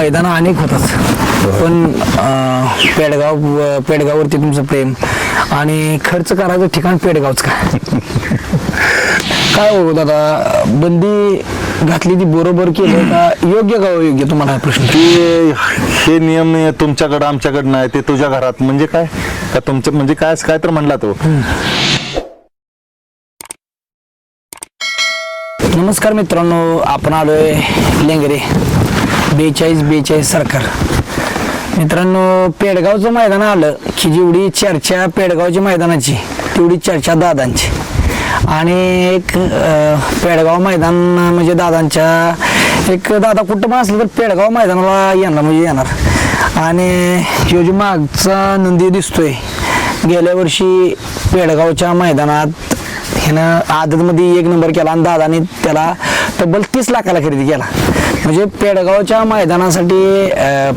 मैदान अनेक होतात, पण पेडगाववरती तुमचं प्रेम आणि खर्च करायचं ठिकाण पेडगावच का? काय हो दादा, बंदी घातली ती बरोबर केलं का, योग्य का अयोग्य, तुम्हाला प्रश्न? हे नियम तुमच्याकडे आमच्याकडे नाही, ते तुझ्या घरात म्हणजे काय का तुमचं म्हणजे काय तर म्हणला तो. नमस्कार मित्रांनो, आपण आलोय लेंगरे 42 सरकार. मित्रांनो, पेडगावचं मैदान आलं की जेवढी चर्चा पेडगावच्या मैदानाची तेवढी चर्चा दादांची. आणि एक पेडगाव मैदान म्हणजे दादांच्या एक दादा कुठं पण असलं तर पेडगाव मैदानाला येणार. आणि ह्यो जो मागचा नंदी दिसतोय, गेल्या वर्षी पेडगावच्या मैदानात ह्यानं आदतमध्ये 1 नंबर केला आणि दादाने त्याला तब्बल 30 लाखाला खरेदी केला. म्हणजे पेडगावच्या मैदानासाठी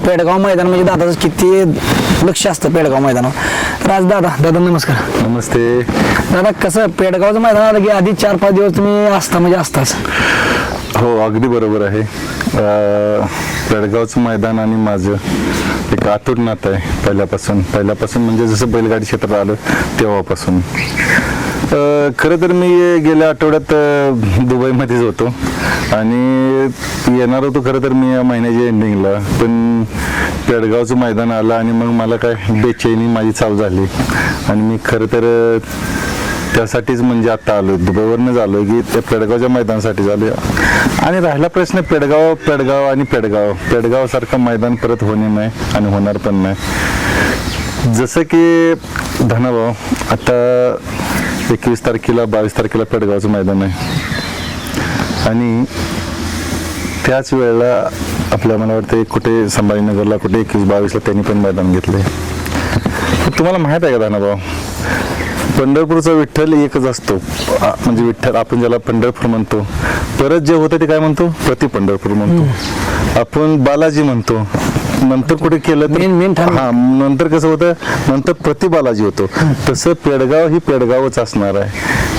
पेडगाव मैदान म्हणजे दादाचं किती लक्ष असतं पेडगाव मैदानावर. राज दादा नमस्कार. नमस्ते दादा, कसं पेडगावचं मैदान आलं की आधी 4-5 दिवस तुम्ही असताच? हो, अगदी बरोबर आहे. पेडगावचं मैदान आणि माझं एक अतूट नातं आहे पहिल्यापासून म्हणजे जसं बैलगाडी क्षेत्रात आलं तेव्हापासून. खरं तर मी गेल्या आठवड्यात दुबईमध्येच होतो आणि येणार होतो खरं तर मी या महिन्याच्या एंडिंगला, पण पेडगावचं मैदान आलं आणि मग मला काय बेचैनी माझी चालू झाली आणि मी खरं तर त्यासाठीच म्हणजे आता आलो, दुबईवरनंच आलो की त्या पेडगावच्या मैदानासाठी आलो. आणि राहिला प्रश्न पेडगाव सारखं मैदान परत होणे नाही आणि होणार पण नाही. जसं की धनाभाऊ आता 21 तारखेला 22 तारखेला पेडगावचं मैदान आहे आणि त्याच वेळेला आपल्या मला वाटतं कुठे संभाजीनगरला कुठे 21-22ला त्यांनी पण मैदान घेतले. तुम्हाला माहित आहे का धनाभाऊ, पंढरपूरचा विठ्ठल एकच असतो, म्हणजे विठ्ठल आपण ज्याला पंढरपूर म्हणतो, परत जे होतं ते काय म्हणतो, प्रति पंढरपूर म्हणतो. आपण बालाजी म्हणतो, नंतर कुठे केलं तर हा नंतर कसं होतं, नंतर प्रति बालाजी होतो. तसं पेडगाव ही पेडगावच असणार आहे.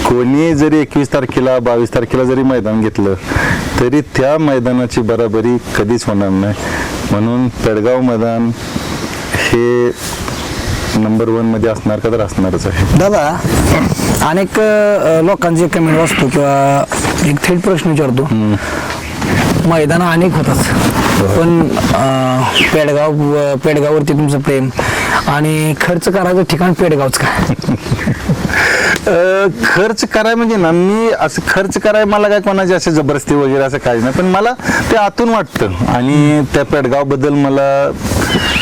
कोणी जरी 21 तारखेला 22 तारखेला जरी मैदान घेतलं तरी त्या मैदानाची बराबरी कधीच होणार नाही. म्हणून पेडगाव मैदान हे नंबर 1 मध्ये असणार का तर असणारच आहे. दादा, अनेक लोकांचे कमेंट वाचतो किंवा एक थेट प्रश्न विचारतो, मैदान अनेक होतात, पण पेडगाववरती तुमचं प्रेम आणि खर्च करायचं ठिकाण पेडगावच का? खर्च कराय म्हणजे ना, मी असं खर्च कराय मला काय कोणाची अशी जबरदस्ती वगैरे असं काही नाही, पण मला ते आतून वाटतं. आणि त्या पेडगाव बद्दल मला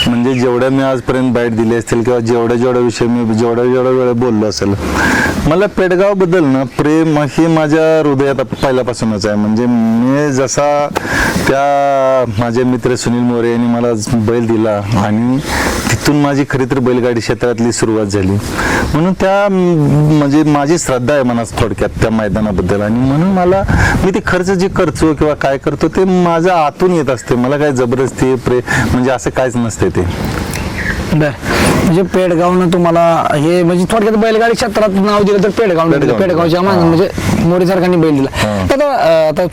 म्हणजे जेवढ्या मी आजपर्यंत बाईट दिली असतील किंवा जेवढ्या विषय मी जेवढ्या वेळ बोललो असेल, मला पेडगाव बद्दल ना प्रेम हे माझ्या हृदयात पहिल्यापासूनच आहे. म्हणजे मी जसा त्या माझे मित्र सुनील मोरे यांनी मला बैल दिला आणि तिथून माझी खरी तर बैलगाडी क्षेत्रातली सुरुवात झाली, म्हणून त्या म्हणजे माझी श्रद्धा आहे मनात थोडक्यात त्या मैदानाबद्दल. आणि म्हणून मी ते खर्च जे करतो किंवा काय करतो ते माझ्या आतून येत असते, मला काय जबरदस्ती म्हणजे असं काहीच नसते ते. म्हणजे पेडगावनं तुम्हाला हे म्हणजे थोडक्यात बैलगाडी क्षेत्रात नाव दिलं तर पेडगावच्या म्हणजे मोरे सारखांनी बैल दिला. आता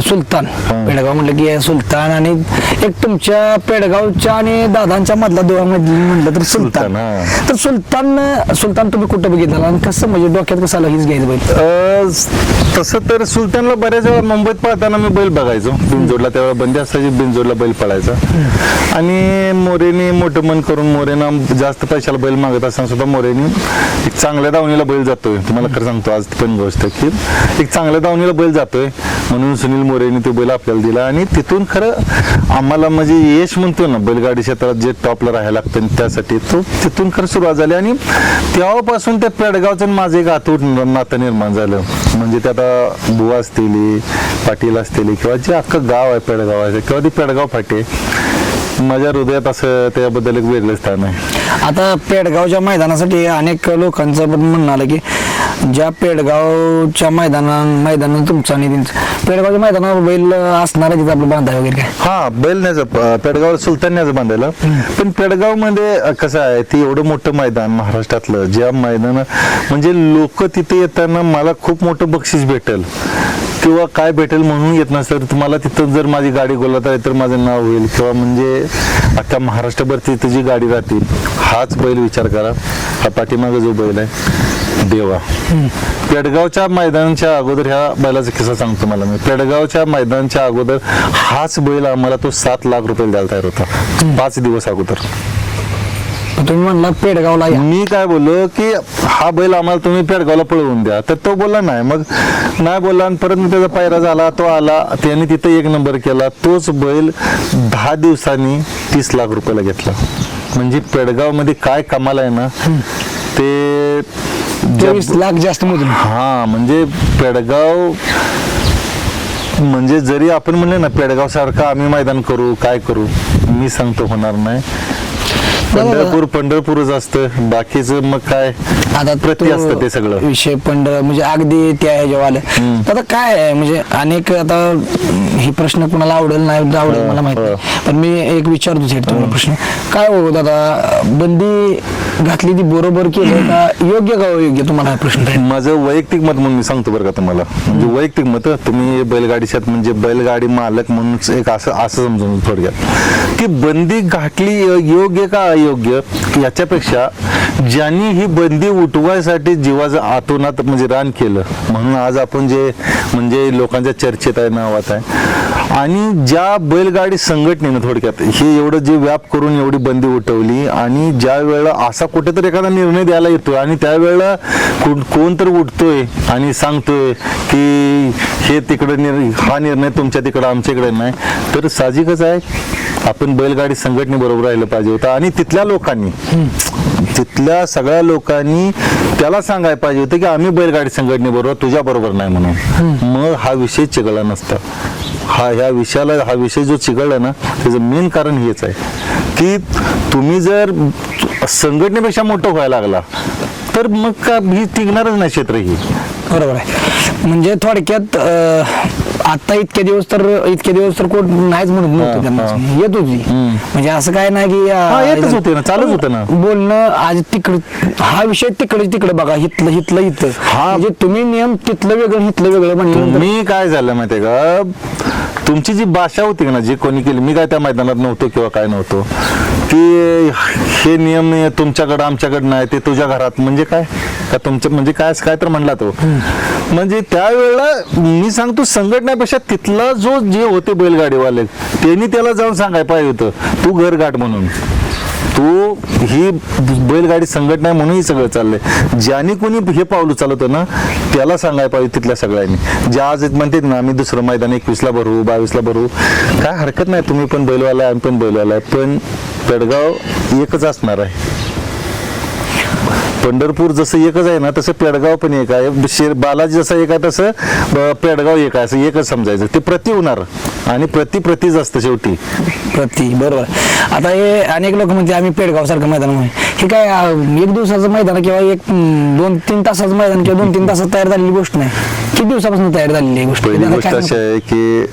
सुलतान, पेडगाव म्हटलं की सुलतान, आणि एक तुमच्या पेडगावच्या आणि दादांच्या मधला दोघांमध्ये म्हटलं तर सुलतान. तर सुलतान तुम्ही कुठं बघितलं आणि कसं म्हणजे डोक्यात कसं आलं हीच घ्यायचं बैल? तसं तर सुलतानला बऱ्याच वेळा मुंबईत पळताना मी बैल बघायचो बिनजोडला, त्यावेळेला बंदी असायची, बिनजोडला बैल पळायचा. आणि मोरेने मोठं मन करून मोरेना जास्त पैशाला बैल मागत असताना सुद्धा मोरेनी एक चांगल्या दावणीला बैल जातोय. तुम्हाला खरं सांगतो आज पण गोष्ट की एक चांगल्या दावणीला बैल जातोय म्हणून सुनील मोरेनी तो बैल आपल्याला दिला. आणि तिथून खरं आम्हाला म्हणजे यश म्हणतो ना बैलगाडी क्षेत्रात जे टॉपला राहायला लागतं त्यासाठी तो तिथून खरं सुरुवात झाली. आणि तेव्हापासून त्या पेडगावचं माझं एक अतूट नातं निर्माण झालं. म्हणजे ते आता बुवा असतील, पाटील असतील किंवा जे अख्खं गाव आहे पेडगावाचं किंवा ती पेडगाव फाटे, माझ्या हृदयात असं त्याबद्दल एक वेगळं स्थान आहे. आता पेडगावच्या मैदानासाठी अनेक लोकांचं पण म्हणणं आलं की ज्या पेडगावच्या मैदानात तुमचं आणि त्यांचं पेडगावच्या मैदानावर बैल असणार आहे तिथं आपलं बांधाय वगैरे काय? हा, बैल न्यायचं पेडगाव सुलतान न्यायचं बांधायला. पण पेडगाव मध्ये कसं आहे, ती एवढं मोठं मैदान महाराष्ट्रातलं, ज्या मैदान म्हणजे लोक तिथे येताना मला खूप मोठं बक्षीस भेटेल किंवा काय भेटेल म्हणून येत नसतं तर तुम्हाला तिथं जर माझी गाडी गोलात आली तर माझं नाव होईल किंवा म्हणजे अख्ख्या महाराष्ट्रभर तिथं जी गाडी राहते हाच बैल विचार करा. हा पाठीमागे जो बैल आहे देवा, पेडगावच्या मैदानाच्या अगोदर ह्या बैलाचा किस्सा सांगतो मला मी. पेडगावच्या मैदानाच्या अगोदर हाच बैल आम्हाला तो 7 लाख रुपये द्यायला तयार होता 5 दिवस अगोदर. तुम्ही म्हणला पेडगावला या. मी काय बोललो की हा बैल आम्हाला तुम्ही पेडगावला पळवून द्या, तर तो बोलला नाही. मग नाही बोलला आणि परत त्याचा पायरा झाला, तो आला, त्याने तिथं 1 नंबर केला. तोच बैल 10 दिवसांनी 30 लाख रुपयाला घेतला. म्हणजे पेडगाव मध्ये काय कमाल आहे ना ते 23 लाख जास्त मधून. हा म्हणजे पेडगाव म्हणजे जरी आपण म्हणले ना पेडगाव सारखं आम्ही मैदान करू काय करू, मी सांगतो होणार नाही. पंढरपूरच असतं, बाकीचं मग काय आता प्रति असतं ते सगळं विषय म्हणजे अगदी त्या ह्याच्यावर आलं. आता काय आहे म्हणजे अनेक आता हे प्रश्न कुणाला आवडेल नाही आवडेल मला माहिती नाही, पण मी एक विचारतो थेट तुम्हाला प्रश्न. काय हो दादा, बंदी घातली ती बरोबर केली का, योग्य का अयोग्य, तुम्हाला हा प्रश्न? माझं वैयक्तिक मत म्हणून मी सांगतो बरं का तुम्हाला. म्हणजे वैयक्तिक मत, तुम्ही बैलगाडीच्यात म्हणजे बैलगाडी मालक म्हणून एक असं समजून थोडक्यात की बंदी घातली योग्य का अयोग्य याच्यापेक्षा ज्यांनी ही बंदी उठवायसाठी जीवाचं आतोनात म्हणजे रान केलं म्हणून आज आपण जे म्हणजे लोकांच्या चर्चेत आहे, नावात आहे. आणि ज्या बैलगाडी संघटनेनं थोडक्यात हे एवढं जे व्याप करून एवढी बंदी उठवली आणि ज्या वेळेला असा कुठेतरी एखादा निर्णय द्यायला येतोय आणि त्यावेळेला कोण तर उठतोय आणि सांगतोय की हे तिकडं हा निर्णय तुमच्या तिकडं आमच्या इकडे नाही, तर साहजिकच आहे आपण बैलगाडी संघटनेबरोबर राहिलं पाहिजे होतं. आणि तिथल्या लोकांनी तिथल्या सगळ्या लोकांनी त्याला सांगायला पाहिजे होतं की आम्ही बैलगाडी संघटनेबरोबर तुझ्या बरोबर नाही म्हणून. मग हा विषय चिघळला नसता. हा विषय जो चिघळला ना त्याचं मेन कारण हेच आहे की तुम्ही जर संघटनेपेक्षा मोठं व्हायला लागला तर मग का ही टिकणारच नाही क्षेत्र ही. बरोबर आहे. म्हणजे थोडक्यात आता इतके दिवस तर कोण नाहीच म्हणत नव्हतं त्यांना, येत होती. म्हणजे असं काय नाही की येतच होते ना, चालूच होतं ना बोलणं. आज तिकडे हा विषय तिकडे बघा, इथलं म्हणजे तुम्ही नियम तिथलं वेगळं म्हणलं. मी काय झालं माहितीये का, तुमची जी भाषा होती ना जी कोणी केली, मी काय त्या मैदानात नव्हतो किंवा काय नव्हतो, की हे नियम तुमच्याकडं आमच्याकडं नाही, ते तुझ्या घरात म्हणजे काय का तुमच्या म्हणजे काय तर म्हणला तो. म्हणजे त्यावेळेला मी सांगतो संघटनेपेक्षा तिथला जे होते बैलगाडीवाले त्यांनी त्याला जाऊन सांगायला पाहिजे होतं तू घर गाठ म्हणून. तू ही बैलगाडी संघटना आहे म्हणून ही सगळं चाललंय. ज्याने कोणी हे पावलं चालवतं ना त्याला सांगायला पाहिजे तिथल्या सगळ्यांनी. ज्या आज म्हणतात ना आम्ही दुसरं मैदान 21ला भरू 22ला भरू, काय हरकत नाही, तुम्ही पण बैलवाला आहे आम्ही पण बैलवाला आहे, पण पेडगाव एकच असणार आहे. पंढरपूर जसं एकच आहे ना तसं पेडगाव पण एक आहे. बालाजी जसं एक आहे तसं पेडगाव एक आहे, असं एकच समजायचं. ते प्रति होणार आणि प्रतीच असतं शेवटी. बरोबर. आता हे अनेक लोक म्हणते आम्ही पेडगाव सारखं मैदान म्हणून, हे काय 1 दिवसाचं मैदान किंवा 2-3 तासाचं मैदान किंवा 2-3 तासात तयार झालेली गोष्ट नाही. किती दिवसापासून तयार झालेली आहे गोष्ट? पहिली गोष्ट अशी आहे की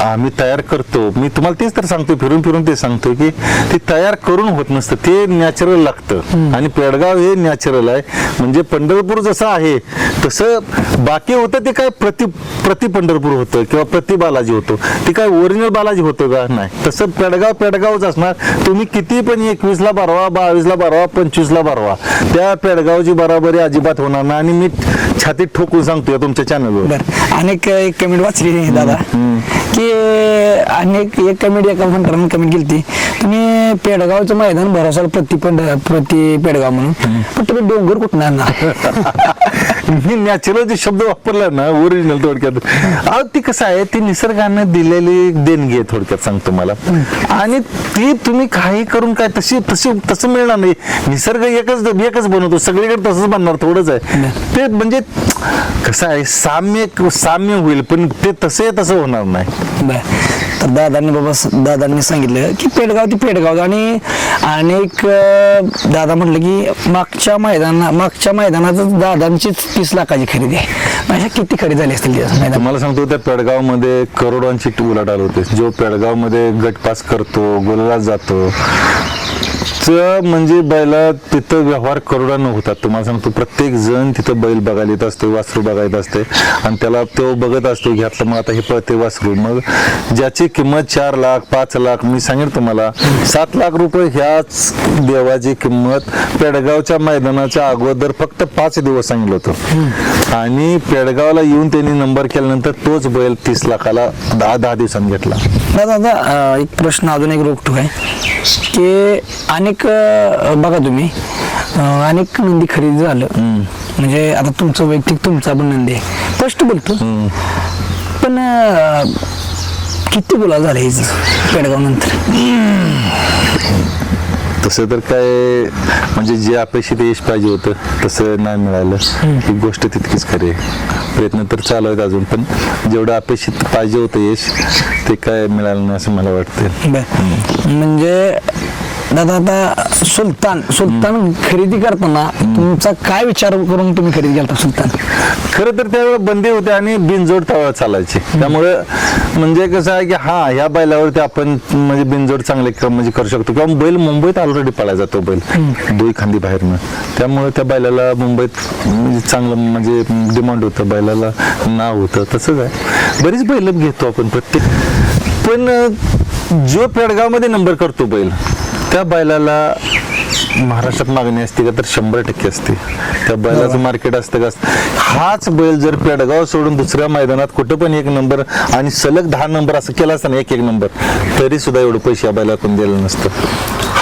आम्ही तयार करतो, मी तुम्हाला तेच तर सांगतो, फिरून ते सांगतो की ते तयार करून होत नसतं, ते नॅचरल लागतं. आणि पेडगाव हे नॅचरल आहे. म्हणजे पंढरपूर जसं आहे तसं बाकी होतं ते काय प्रति पंढरपूर होतं किंवा प्रति बालाजी होतो, ते काय ओरिजिनल बालाजी होतं का नाही. तसं पेडगावच असणार. तुम्ही किती पण 21ला भरवा 22ला भरवा 25ला भरवा, त्या पेडगावची बराबरी अजिबात होणार नाही. आणि मी छातीत ठोकून सांगतोय तुमच्या चॅनलवर. अनेक एक कमेंट वाचली दादा की अनेक एक कमेंट एका फंटरानं कमेंट केली, तुम्ही पेडगावचं मैदान भरवसाल प्रति पेडगाव म्हणून, पण तुम्ही डोंगर कुठं आणणार? मी नॅचरल जे शब्द वापरला ना ओरिजिनल थोडक्यात ती कसं आहे, ती निसर्गाने दिलेली देणगी आहे थोडक्यात सांगतो मला. आणि ती तुम्ही काही करून काय तसं मिळणार नाही. निसर्ग एकच बनवतो, सगळीकडे तसंच बनणार, थोडंच आहे ते. म्हणजे कसं आहे साम्य होईल पण ते तसं होणार नाही. तर दादांनी सांगितलं की पेडगाव आणि अनेक दादा म्हटलं की मागच्या मैदानात दादांचीच 30 लाखाची खरेदी आहे. माझ्या किती खरेदी झाली असतील तुम्हाला सांगतो, त्या पेडगाव मध्ये करोडांची उलाढाल होते. जो पेडगाव मध्ये गट पास करतो, गोलला जातो, म्हणजे बैला तिथं व्यवहार करोडानं होतात. तुम्हाला सांगतो प्रत्येक जण तिथं बैल बघायला येत असते, वासरू बघायला येत असते आणि त्याला तो बघत असतो घेतलं मग आता हे पळते वासरू. मग ज्याची किंमत 4 लाख 5 लाख, मी सांगेन तुम्हाला 7 लाख रुपये ह्याच देवाची किंमत पेडगावच्या मैदानाच्या अगोदर फक्त 5 दिवस सांगितलं होतं आणि पेडगावला येऊन त्यांनी नंबर केल्यानंतर तोच बैल 30 लाखाला 10 दिवसांनी घेतला. दादा एक प्रश्न अजून एक रोखतो आहे की अनेक बघा तुम्ही अनेक नंदी खरेदी झालं म्हणजे आता तुमचं वैयक्तिक तुमचा पण नंदी आहे स्पष्ट बोलतो पण किती गुलाल झाले पेडगाव नंतर? तसं तर काय म्हणजे जे अपेक्षित यश पाहिजे होतं तसं नाही मिळालं, ही गोष्ट तितकीच खरी आहे. प्रयत्न तर चालू आहेत अजून, पण जेवढं अपेक्षित पाहिजे होतं यश ते काय मिळालं नाही असं मला वाटतं. म्हणजे दादा आता सुलतान खरेदी करताना तुमचा काय विचार करून तुम्ही खरेदी केला सुलतान? खरं तर त्यावेळेला बंदी होते आणि बिनजोड चालायचे, त्यामुळे म्हणजे कसं आहे की हा ह्या बैलावरती आपण म्हणजे बिनजोड चांगले म्हणजे करू शकतो किंवा बैल मुंबईत ऑलरेडी पळायचा तो बैल दुई खांदी बाहेरनं, त्यामुळे त्या बैलाला मुंबईत म्हणजे चांगलं म्हणजे डिमांड होतं, बैलाला नाव होतं. तसंच आहे बरीच बैल घेतो आपण प्रत्येक, पण जो पेडगावमध्ये नंबर करतो बैल त्या बैलाला महाराष्ट्रात मागणी असते का तर 100% असते. त्या बैलाचं मार्केट असतं का? हाच बैल जर पेडगाव सोडून दुसऱ्या मैदानात कुठं पण 1 नंबर आणि सलग 10 नंबर असं केला असता ना, 1 नंबर, तरी सुद्धा एवढं पैसे या बैला कोण दिलं नसतं.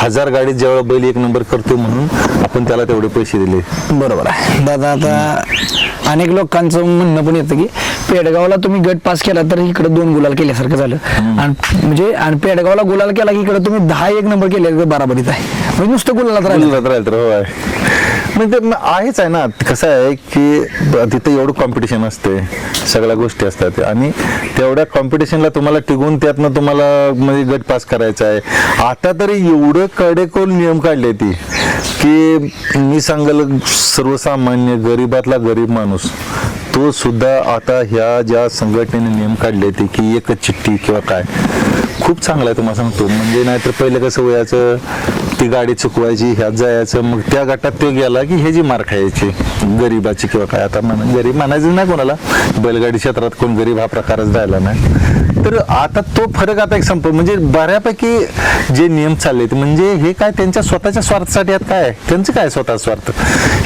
1000 गाडीत जेव्हा बैल 1 नंबर करतो म्हणून आपण त्याला तेवढे पैसे दिले. बरोबर आहे दादा. आता अनेक लोकांचं म्हणणं पण येतं की पेडगावला तुम्ही गट पास केला तर इकडे 2 गुलाल केल्यासारखं झालं आणि म्हणजे आणि पेडगावला गुलाल केला की इकडे तुम्ही 10 नंबर केले तर बराबरीत आहे, म्हणजे नुसतं गुलालात राहिलं तर हो आहे. म्हणजे आहेच आहे ना, कसं आहे की तिथे एवढं कॉम्पिटिशन असते, सगळ्या गोष्टी असतात आणि तेवढ्या कॉम्पिटिशनला तुम्हाला टिकून त्यातनं तुम्हाला म्हणजे गट पास करायचा आहे. आता तरी एवढं कडेकोर नियम काढले ती की मी सांगेल सर्वसामान्य गरीबातला गरीब माणूस तो सुद्धा आता ह्या ज्या संघटनेने नियम काढले ते की एकच चिठ्ठी किंवा काय खूप चांगलं आहे तुम्हाला सांगतो. म्हणजे नाहीतर पहिलं कसं वयाचं ती गाडी चुकवायची ह्यात जायचं, मग त्या गटात तो गेला की ह्याची मार खायची गरीबाची किंवा काय. आता गरीब म्हणायचं नाही कोणाला, बैलगाडी क्षेत्रात कोण गरीब हा प्रकारच राहिला नाही. तर आता तो फरक आता एक म्हणजे बऱ्यापैकी जे नियम चालले म्हणजे हे काय त्यांच्या स्वतःच्या स्वार्थासाठी आहेत, काय त्यांचं काय स्वतः स्वार्थ.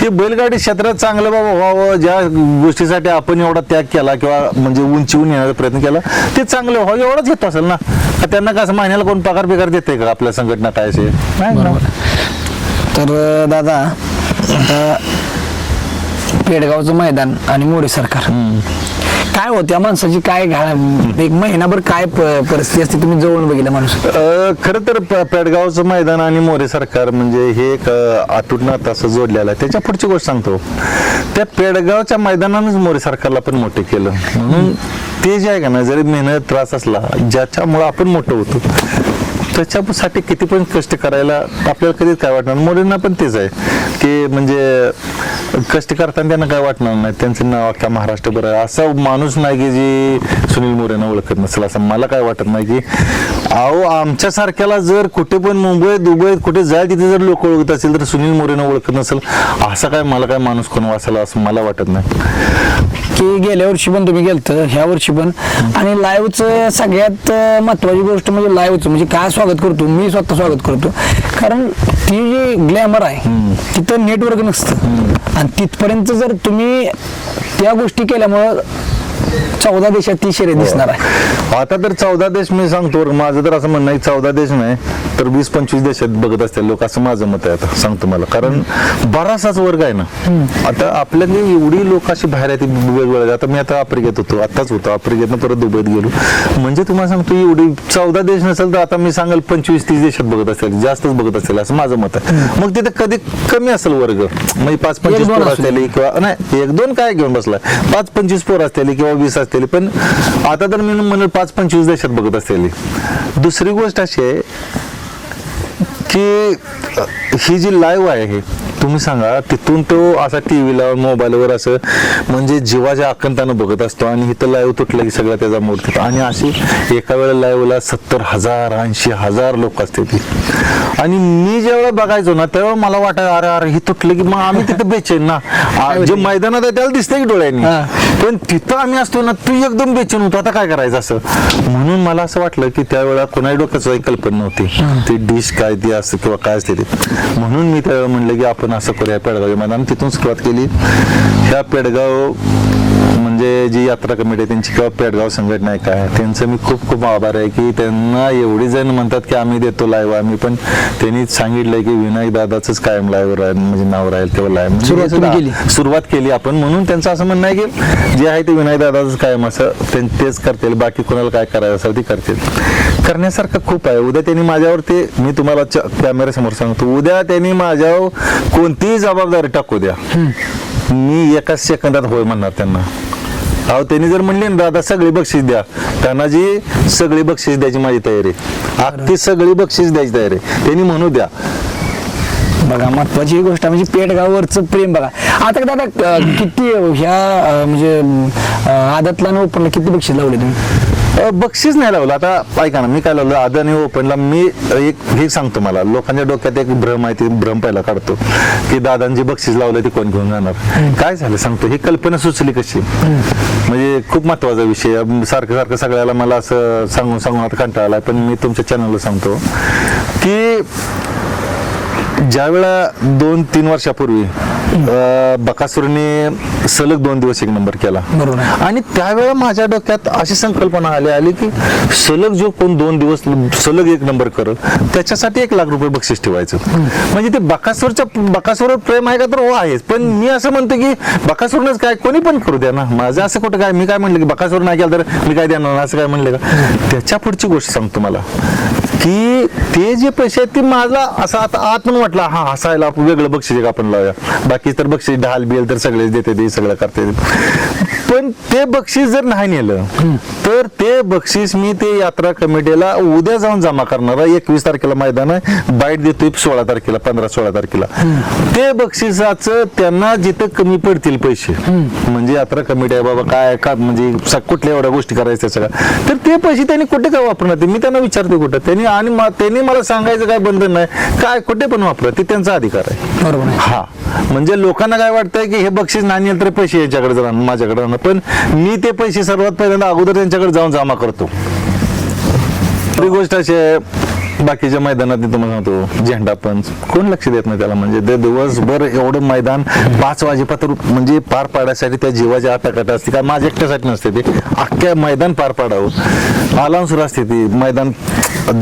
हे बैलगाडी क्षेत्रात चांगलं बाबा व्हावं, ज्या गोष्टीसाठी आपण एवढा त्याग केला किंवा म्हणजे उंचीवून येण्याचा प्रयत्न केला ते चांगलं व्हावं एवढंच येतो असेल ना. त्यांना कसं महिन्याला कोण पगार बिगार देते का आपल्या संघटना काय असे नाही. तर दादा आता पेडगावचं मैदान आणि मोरे सरकार काय होत त्या माणसाची काय एक महिनाभर काय परिस्थिती असते तुम्ही जवळून बघितलं माणूस? खरं तर पेडगावचं मैदान आणि मोरे सरकार म्हणजे हे एक आतुरनात असं जोडलेलं आहे. त्याच्या पुढची गोष्ट सांगतो, त्या पेडगावच्या मैदानानंच मोरे सरकारला पण मोठे केलं. म्हणून ते जे आहे का ना, जरी मेहनत त्रास असला ज्याच्यामुळं आपण मोठं होतो त्याच्यासाठी किती पण कष्ट करायला आपल्याला कधीच काय वाटणार. मोरेंना पण तेच आहे की म्हणजे कष्ट करताना त्यांना काय वाटणार नाही, त्यांचं नाव अख्ख्या महाराष्ट्रभर आहे. असा माणूस नाही की जी सुनील मोरेंना ओळखत नसेल असं मला काय वाटत नाही. की अहो आमच्यासारख्याला जर कुठे पण मुंबईत दुबईत कुठे जाय तिथे जर लोक ओळखत असेल तर सुनील मोरेंना ओळखत नसेल असं काय मला काय माणूस कोण वाचायला असं मला वाटत नाही. की गेल्या वर्षी पण तुम्ही गेलत ह्या वर्षी पण, आणि लाईव्हचं सगळ्यात महत्वाची गोष्ट म्हणजे लाईव्हचं म्हणजे काय स्वागत करतो मी स्वतः स्वागत करतो, कारण ती जी ग्लॅमर आहे तिथं नेटवर्क नसतं आणि तिथपर्यंत जर तुम्ही त्या गोष्टी केल्यामुळं 14 देशात ती शर्यत दिसणार आहे. आता तर 14 देश मी सांगतो, माझं तर असं म्हणणं आहे 14 देश नाही तर 20-25 देशात बघत असतील लोक असं माझं मत आहे. आता सांगतो मला, कारण बराचसाच वर्ग आहे ना. आता आपल्याकडे एवढी लोक अशी बाहेर आहेत वेगवेगळ्या. आता मी आता आफ्रिकेत होतो, आत्ताच होतो आफ्रिकेतनं परत दुबईत गेलो. म्हणजे तुम्हाला सांगतो एवढी 14 देश नसेल तर आता मी सांगेल 25-30 देशात बघत असेल, जास्तच बघत असेल असं माझं मत आहे. मग तिथे कधी कमी असेल वर्ग, म्हणजे 5-25 पोरं असलेली किंवा नाही 1-2 काय घेऊन बसलाय, 5-25 पोरं असलेली किंवा 20 असलेली, पण आता तर मी म्हणेल 5-25 देशात बघत असलेली. दुसरी गोष्ट अशी आहे की ही जी लाईव्ह आहे हे तुम्ही सांगा तिथून तो असा टीव्हीला मोबाईलवर असं म्हणजे जीवाच्या आकंतानं बघत असतो आणि इथं लाईव्ह तुटलं की सगळं त्याचा मूड तिथं आणि अशी एका वेळेला लाईव्हला 70,000 80,000 लोक असते ती आणि मी ज्यावेळेला बघायचो ना त्यावेळेला मला वाटायचं अरे अरे हे तुटलं की मग आम्ही तिथं बेचैन ना जे मैदानात आहे त्याला दिसतंय की डोळ्यांनी पण तिथं आम्ही असतो ना तू एकदम बेचैन होतो आता काय करायचं असं म्हणून मला असं वाटलं की त्यावेळेला कोणाही डोक्यात काही कल्पना नव्हती ती डिश काय ती असं किंवा काय असते ते म्हणून मी त्यावेळेला म्हणलं की आपण असं करूया पेडगाव मैदान तिथून सुरुवात केली ह्या पेडगाव म्हणजे जी यात्रा कमिटी आहे त्यांची किंवा पेडगाव संघटना आहे काय त्यांचं मी खूप खूप आभार आहे की त्यांना एवढी जण म्हणतात की आम्ही देतो लाईव्ह आम्ही पण त्यांनी सांगितलंय की विनायक दादाच कायम लाईव्ह राहील म्हणजे नाव राहील किंवा लाईव्ह सुरुवात केली आपण म्हणून त्यांचं असं म्हणणं आहे की जे आहे ते विनायक दादाच कायम असं तेच करतील बाकी कोणाला काय करायचं असेल ते करतील करण्यासारखं खूप आहे उद्या त्यांनी माझ्यावर ते मी तुम्हाला कॅमेऱ्यासमोर सांगतो उद्या त्यांनी माझ्यावर कोणतीही जबाबदारी टाकू द्या मी एकाच सेकंदात होय म्हणणार त्यांना अहो त्यांनी जर म्हणले ना दादा सगळी बक्षीस द्या त्यांना जी सगळी बक्षीस द्यायची माझी तयारी अगदी सगळी बक्षीस द्यायची तयारी त्यांनी म्हणू द्या बघा महत्वाची गोष्ट म्हणजे पेडगाववरचं प्रेम बघा आता दादा किती ह्या म्हणजे आदतला आणि ओपनला किती बक्षीस लावले तुम्ही बक्षीस नाही लावलं आता ऐका ना मी काय लावलं अदानी ओपनला मी एक हे सांगतो मला लोकांच्या डोक्यात एक भ्रम आहे ती भ्रम पहिला काढतो की दादांची बक्षीस लावलं ती कोण घेऊन जाणार काय झालं सांगतो ही कल्पना सुचली कशी म्हणजे खूप महत्वाचा विषय सारखं सारखं सगळ्याला मला असं सांगून आता कंटाळा आलाय पण मी तुमच्या चॅनलला सांगतो की ज्या वेळा 2-3 वर्षापूर्वी बकासूरने सलग 2 दिवस 1 नंबर केला आणि त्यावेळेला माझ्या डोक्यात अशी संकल्पना आली की सलग जो कोण 2 दिवस सलग 1 नंबर करत त्याच्यासाठी 1 लाख रुपये बक्षीस ठेवायचं म्हणजे ते बकासूरवर प्रेम आहे का तर हो आहेच पण मी असं म्हणतो की बकासूरनंच काय कोणी पण करू द्या ना माझं असं कुठं काय मी काय म्हणलं की बकासूर नाही केलं तर मी काय देणार असं काय म्हणलं का त्याच्या पुढची गोष्ट सांगतो मला की ते जे पैसे आहेत ते मला असं आता आत म्हणून वाटलं हा हसायला वेगळं बक्षीस आपण लावूया बाकी तर बक्षीस ढाल बिल तर सगळेच देते ते सगळं करते पण ते बक्षीस जर नाही नेलं तर ते बक्षीस मी ते यात्रा कमिटीला उद्या जाऊन जमा करणार 21 तारखेला मैदान आहे बाईट देतोय 16 तारखेला 15-16 तारखेला ते बक्षिसाचं त्यांना जिथं कमी पडतील पैसे म्हणजे यात्रा कमिटी आहे बाबा काय का म्हणजे कुठल्या एवढ्या गोष्टी करायच्या सगळ्या तर ते पैसे त्यांनी कुठे काय वापरणार मी त्यांना विचारते कुठं त्यांनी आणि त्यांनी मला सांगायचं काय बंधन नाही काय कुठे पण वापरा ते त्यांचा अधिकार आहे बरोबर हा म्हणजे लोकांना काय वाटतंय की हे बक्षीस नाही तर पैसे याच्याकडे जाणार माझ्याकडे जाणार पण मी ते पैसे सर्वात पहिल्यांदा अगोदर त्यांच्याकडे जाऊन जमा करतो ही गोष्ट अशी आहे बाकीच्या मैदानात मी तुम्हाला सांगतो झेंडा पण कोण लक्ष देत नाही त्याला म्हणजे ते दिवसभर एवढं मैदान 5 वाजेपर्यंत म्हणजे पार पाडण्यासाठी त्या जीवाची आटाकाटा असते काय माझ्या एकट्यासाठी नसते ते अख्ख्या मैदान पार पाडावं अलाउन्सर असते ती मैदान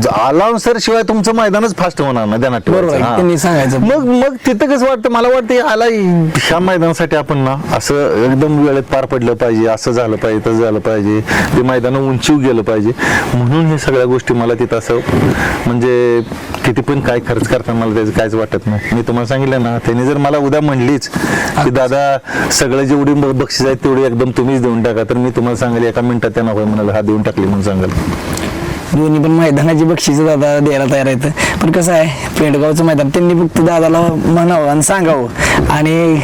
अलाउन्सर शिवाय तुमचं मैदानच फास्ट होणार नाही ध्यानात त्यांनी सांगायचं मग तिथं कसं वाटतं मला वाटतं आला ह्या मैदानासाठी आपण ना असं एकदम वेळेत पार पडलं पाहिजे असं झालं पाहिजे तसं झालं पाहिजे ते मैदान उंचीवर गेलं पाहिजे म्हणून हे सगळ्या गोष्टी मला तिथं असं म्हणजे किती पण काय खर्च करताना मला त्याचं काहीच वाटत नाही मी तुम्हाला सांगितलं ना त्यांनी जर मला उद्या म्हणलीच की दादा सगळं जेवढी बक्षीस आहेत तेवढी एकदम तुम्हीच देऊन टाका तर मी तुम्हाला सांगेल 1 मिनिटात त्यांना होय म्हणाल हा देऊन टाकली म्हणून सांगाल दोन्ही पण मैदानाची बक्षीस दादा द्यायला तयार आहेत पण कसं आहे पेडगावचं मैदान त्यांनी फक्त दादाला म्हणावं आणि सांगावं आणि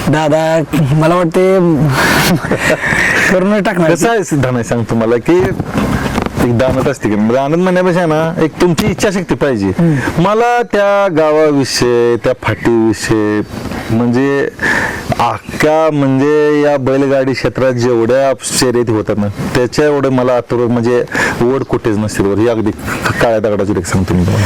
दादा मला वाटते करून टाकणार कसं आहे सिद्धांत सांगतो मला की एक दानत असते की दानत म्हणण्यापेक्षा ना एक तुमची इच्छाशक्ती पाहिजे मला त्या गावाविषयी त्या फाटीविषयी म्हणजे अख्ख्या म्हणजे या बैलगाडी क्षेत्रात जेवढ्या शर्यती होतात ना त्याच्या एवढं मला आतुर म्हणजे ओढ कुठेच नसते ही अगदी काळ्या दगडाची रेख सांगतो मी तुम्हाला